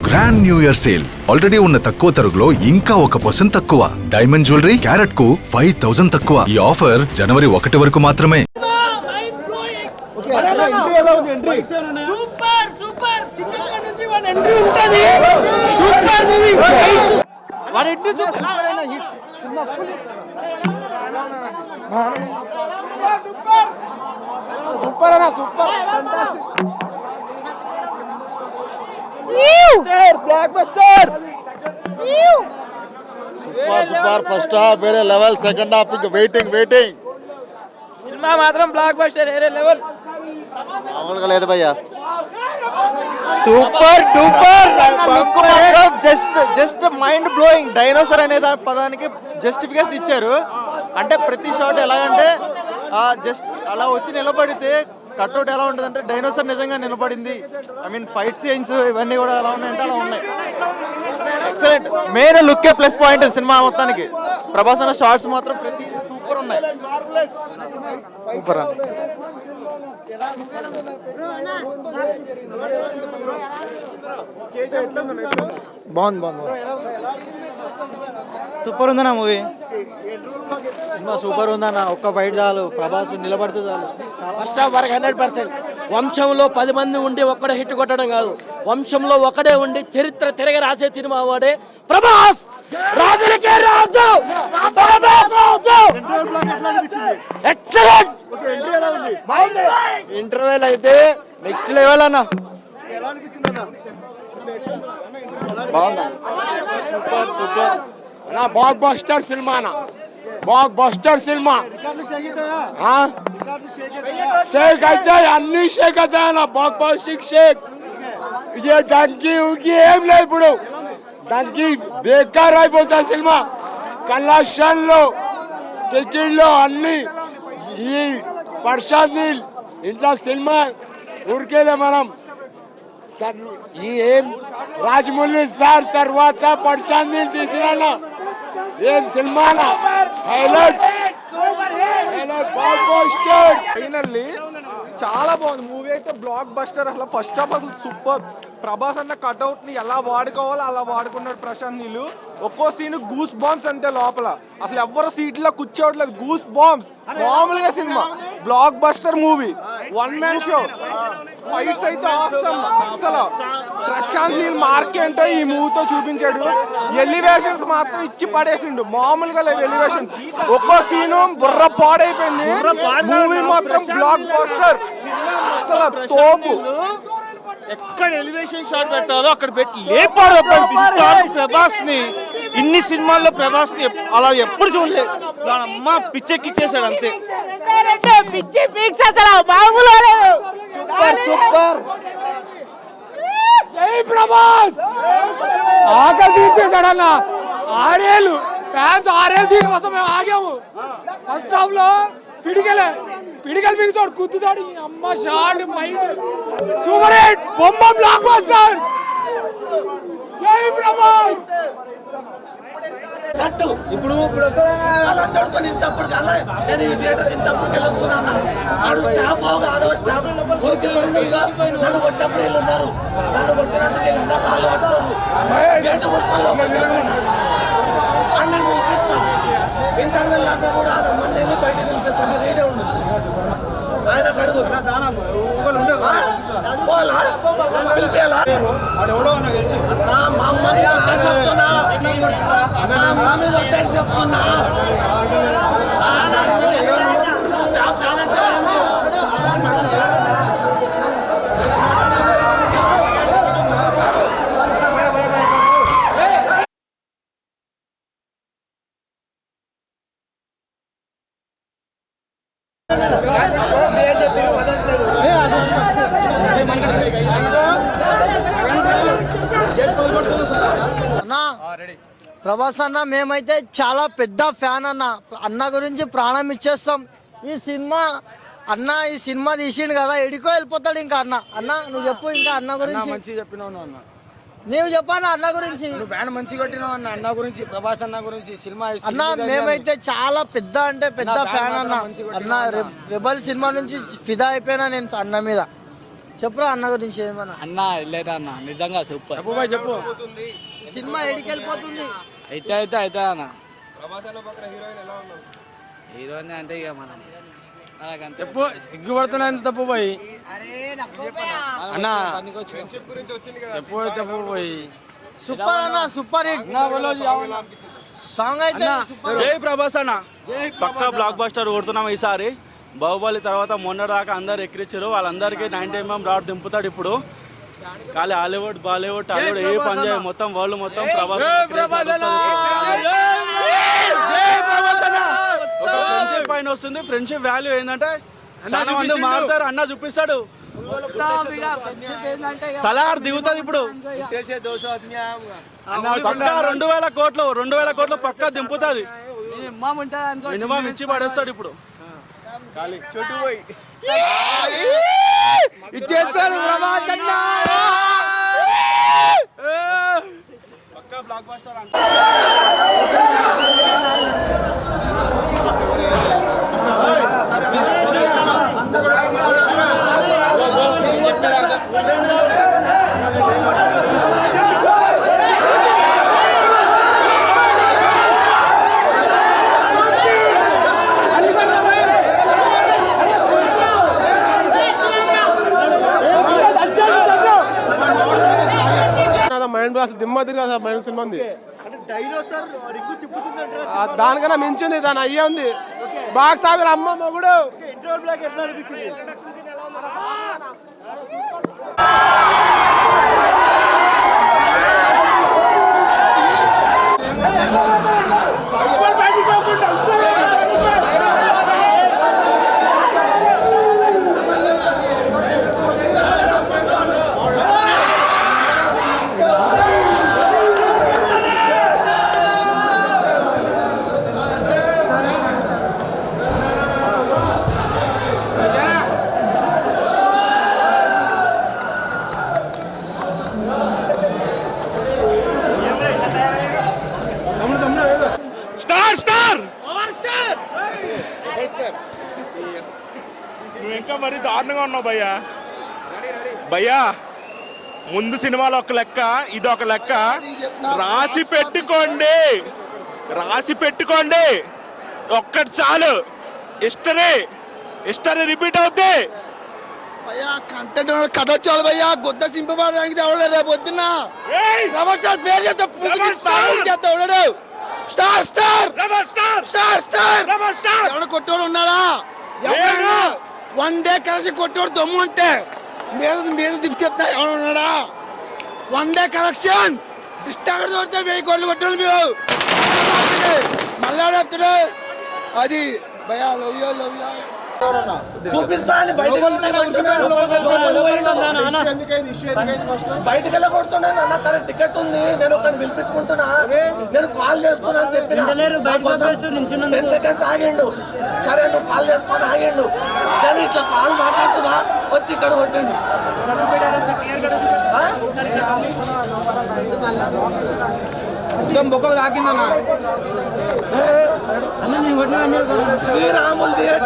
Grand new year sale already ఉన్న తక్కువ తరుగులో ఇంకా 1% తక్కువ. డైమండ్ జ్యువెలరీ క్యారెట్ కు 5000 తక్కువ. ఈ ఆఫర్ జనవరి 1 వరకు మాత్రమే. సూపర్ సూపర్ చిన్నప్పటి నుంచి వన్ ఎంట్రీ ఉంటది. Super movie one entry super అన్న super blockbuster super first half వేరే లెవెల్, సెకండ్ హాఫ్ ఇంకా వెయిటింగ్ సినిమా మాత్రం బ్లాక్ బస్టర్ వేరే లెవెల్. మామూలుగా లేదు భయ్యా. సూపర్ డూపర్ లుక్ మాత్రం జస్ట్ మైండ్ బ్లోయింగ్. డైనోసార్ అనే పదానికి జస్టిఫికేషన్ ఇచ్చారు. అంటే ప్రతి షాట్ ఎలాగంటే జస్ట్ అలా వచ్చి నిలబడితే కట్అవుట్ ఎలా ఉంటుంది అంటే డైనోసార్ నిజంగా నిలబడింది. ఐ మీన్ ఫైట్ సీన్స్ ఇవన్నీ కూడా ఎలా ఉన్నాయంటే అలా ఉన్నాయి. ఎక్సలెంట్. మెయిన్ లుక్కే ప్లస్ పాయింట్ సినిమా మొత్తానికి. ప్రభాస్ అన్న షార్ట్స్ మాత్రం ప్రతి సూపర్ ఉన్నాయి. సూపర్ అన్న బాగుంది. సూపర్ ఉందన్న మూవీ. సినిమా సూపర్ ఉందన్న. ఒక్క ఫైట్ చాలు, ప్రభాస్ నిలబడితే చాలు. ఫస్ట్ హాఫ్ వరకు 100%. వంశంలో 10 మంది ఉండి ఒక్కడే హిట్ కొట్టడం కాదు, వంశంలో ఒకడే ఉండి చరిత్ర తిరగ రాసే సినిమా వాడే ప్రభాస్. రాజులకే రాజు ప్రభాస్ రాజు. ఎక్సలెంట్. ఇంటర్వెల్ అయితే నెక్స్ట్ లెవెల్ అన్న. బ్లాక్ బస్టర్ సినిమా బ్లాక్ బస్టర్ సినిమా. షేక్ అయితే అన్ని షేక్ అవుతాయన్న. Blockbusting shake. దానికి ఏం లేదు ఇప్పుడు. దానికి బేకార్ అయిపోతుంది సినిమా. కలెక్షన్లు, టికెట్లు అన్ని. ఈ ప్రశాంత్ నీల్ ఇంట్లో సినిమా ఉరికేదే మనం. ఈ ఏం రాజమౌళి సార్ తర్వాత ప్రశాంత్ నీల్ తీసిన ఏం సినిమా హైలైట్. ఫైనల్లీ చాలా బాగుంది మూవీ అయితే. Block buster. అసలు ఫస్ట్ హాఫ్ అసలు సూపర్. ప్రభాస్ అన్న కట్అవుట్ ని ఎలా వాడుకోవాలో అలా వాడుకున్నాడు ప్రశాంత్ నీళ్ళు. ఒక్కో సీన్ గూస్ బాంబ్స్ అంతే లోపల. అసలు ఎవరు సీట్లో కూర్చోవట్లేదు, గూస్ బాంబ్స్. మామూలుగా cinema block buster movie. 1 man show. Fights అయితే awesome. అసలు ప్రశాంత్ నీల్ మార్క్ ఏంటో ఈ మూవీతో చూపించాడు. ఎలివేషన్స్ మాత్రం ఇచ్చి పడేసిండు. మామూలుగా లేవు ఎలివేషన్స్. ఒక్కో సీను బుర్ర పాడైపోయింది. మూవీ మాత్రం బ్లాక్ బస్టర్. అసలు తోపు. ఎక్కడ ఎలివేషన్ షాట్ పెట్టాలో అక్కడ పెట్టి లేపాడు ప్రభాస్ ని. ఇన్ని సినిమాల్లో ప్రభాస్ ని అలా ఎప్పుడు చూడలేదు. దాని అమ్మ పిచ్చెక్కిచ్చేసాడు అంతే. Super super. జై ప్రభాస్. ఆకలి తీర్చేశాడన్న. 6 ఏళ్ళు ఫ్యాన్స్ 6 ఏళ్ళు దీనికోసం మేము ఆగాము. ఫస్ట్ హాఫ్ లో పిడికలు బిగిసాడు, కుద్దుతాడు. అమ్మ షార్ట్ మైండ్ సూపర్ హిట్. బొమ్మ బ్లాక్ బస్టర్. జై ప్రభాస్. ఇప్పుడు చూడుకొని ఇంతప్పుడు నేను ఈ థియేటర్ ఇంతప్పుడు వెళ్ళొస్తున్నా. ఆడు స్టాఫ్ ఆడో స్టాఫ్ నన్ను కొట్టినప్పుడు వీళ్ళు ఉన్నారు. నన్ను కొట్టినందుకు వీళ్ళందరూ రాళ్ళు పట్టుకోరు. గేట్ పుష్పంలో అన్నను పిలిపిస్తాం. ఇంటర్వెల్ దాకా కూడా మంది బయట పిలిపిస్తాం. మీరు రేడే ఉండదు. ఆయన కడుగు పిలిపియాలా మా అమ్మ చెప్తున్నా, మా మీద ఒట్టేసి చెప్తున్నా. స్టాఫ్ కాదంటే ప్రభాస్ అన్న మేమైతే చాలా పెద్ద ఫ్యాన్ అన్న. అన్న గురించి ప్రాణం ఇచ్చేస్తాం. ఈ సినిమా తీసిండు కదా, ఎడికో వెళ్ళిపోతాడు ఇంకా అన్న. నువ్వు చెప్పు ఇంకా అన్న గురించి. మంచి చెప్పినావు అన్న. నీవు చెప్పాను అన్న గురించి. నువ్వు బ్యాండ్ మంచి కొట్టినావు అన్న గురించి, ప్రభాస్ అన్న గురించి. సినిమా అన్న మేమైతే చాలా పెద్ద ఫ్యాన్ అన్న. రెబల్ సినిమా నుంచి ఫిదా అయిపోయినా నేను అన్న మీద. చెప్పురా అన్న గురించి ఏమన్నా. అన్న వెళ్ళేట అన్న నిజంగా సూపర్. చెప్పు సినిమా ఎడికి వెళ్ళిపోతుంది. అయితే అన్న హీరోయిన్ అంటే ఇక మనం అలాగంతే. చెప్పు సిగ్గుపడుతున్నా తప్పు పోయి అన్న చెప్పు పోయి సూపర్ అన్న, సూపర్ హిట్ సాంగ్ అయితే సూపర్. జై ప్రభాస్ అన్న పక్కా బ్లాక్ బస్టర్ కొడుతున్నాం ఈసారి. బాహుబలి తర్వాత మొన్న దాకా అందరు ఎక్కిరించారు, వాళ్ళందరికీ 90mm రాడ్ దింపుతాడు ఇప్పుడు. ఖాళీ హాలీవుడ్ బాలీవుడ్ టాలీవుడ్ ఏ పని చేయ మొత్తం వరల్డ్ మొత్తం ప్రభాస్ ఒక ఫ్రెండ్షిప్ పైన వస్తుంది. ఫ్రెండ్షిప్ వాల్యూ ఏంటంటే చాలా మంది మారుతారు, అన్న చూపిస్తాడు. సలార్ దిగుతుంది ఇప్పుడు పక్కా 2000 కోట్లు పక్కా దింపుతుంది. మినిమం ఇచ్చి పడేస్తాడు ఇప్పుడు. ఇచ్చేస్తాడు ప్రభాస్ అన్న. పక్కా బ్లాక్ బస్టర్ అంట. మైండ్ బ్లాస్ దిమ్మ తిరిగి అసలు మైండ్ సినిమా ఉంది. దానికన్నా మించింది, దాని అయ్యే ఉంది. బాక్స్ ఆఫీస్ అమ్మ మొగుడు. నువ్వు ఇంకా మరీ దారుణంగా ఉన్నావు భయ్యా. భయ్యా ముందు సినిమాలో ఒక లెక్క, ఇది ఒక లెక్క. రాసి పెట్టుకోండి ఒక్కటి చాలు. హిస్టరీ రిపీట్ అవుద్ది. భయ్యా కంటెంట్ కథ వచ్చాడు భయ్యా. గుద్ద సింపడానికి ఎవరు రేపు పొద్దున్న ప్రభాస్ సార్ పేరు చెప్తా ఉన్నాడు. స్టార్ ఎవడు కొట్టోడు ఉన్నాడా? ఎవరైనా 1 డే కలిసి కొట్టోడు దమ్ము అంటే మీద దిప్పి చెప్తా ఎవడు ఉన్నాడా? 1 డే కలెక్షన్ డిస్టార్ట్ కొడితే 1000 కోట్లు కొట్టాడు మీరు. మళ్ళా చెప్తాడు అది భయ్యా లవ్యా చూపిస్తాను. బయటకు వెళ్ళకూడుతున్నాను అన్న, కానీ టికెట్ ఉంది. నేను ఒకరిని పిలిపించుకుంటున్నా, నేను కాల్ చేస్తున్నా అని చెప్పిన 10 seconds ఆగిండు. సరే నువ్వు కాల్ చేసుకొని ఆగిండు. నేను ఇట్లా కాల్ మాట్లాడుతున్నా, వచ్చి ఇక్కడ కొట్టిండు. బొక్క తాకిందన్న. శ్రీరాములు థియేటర్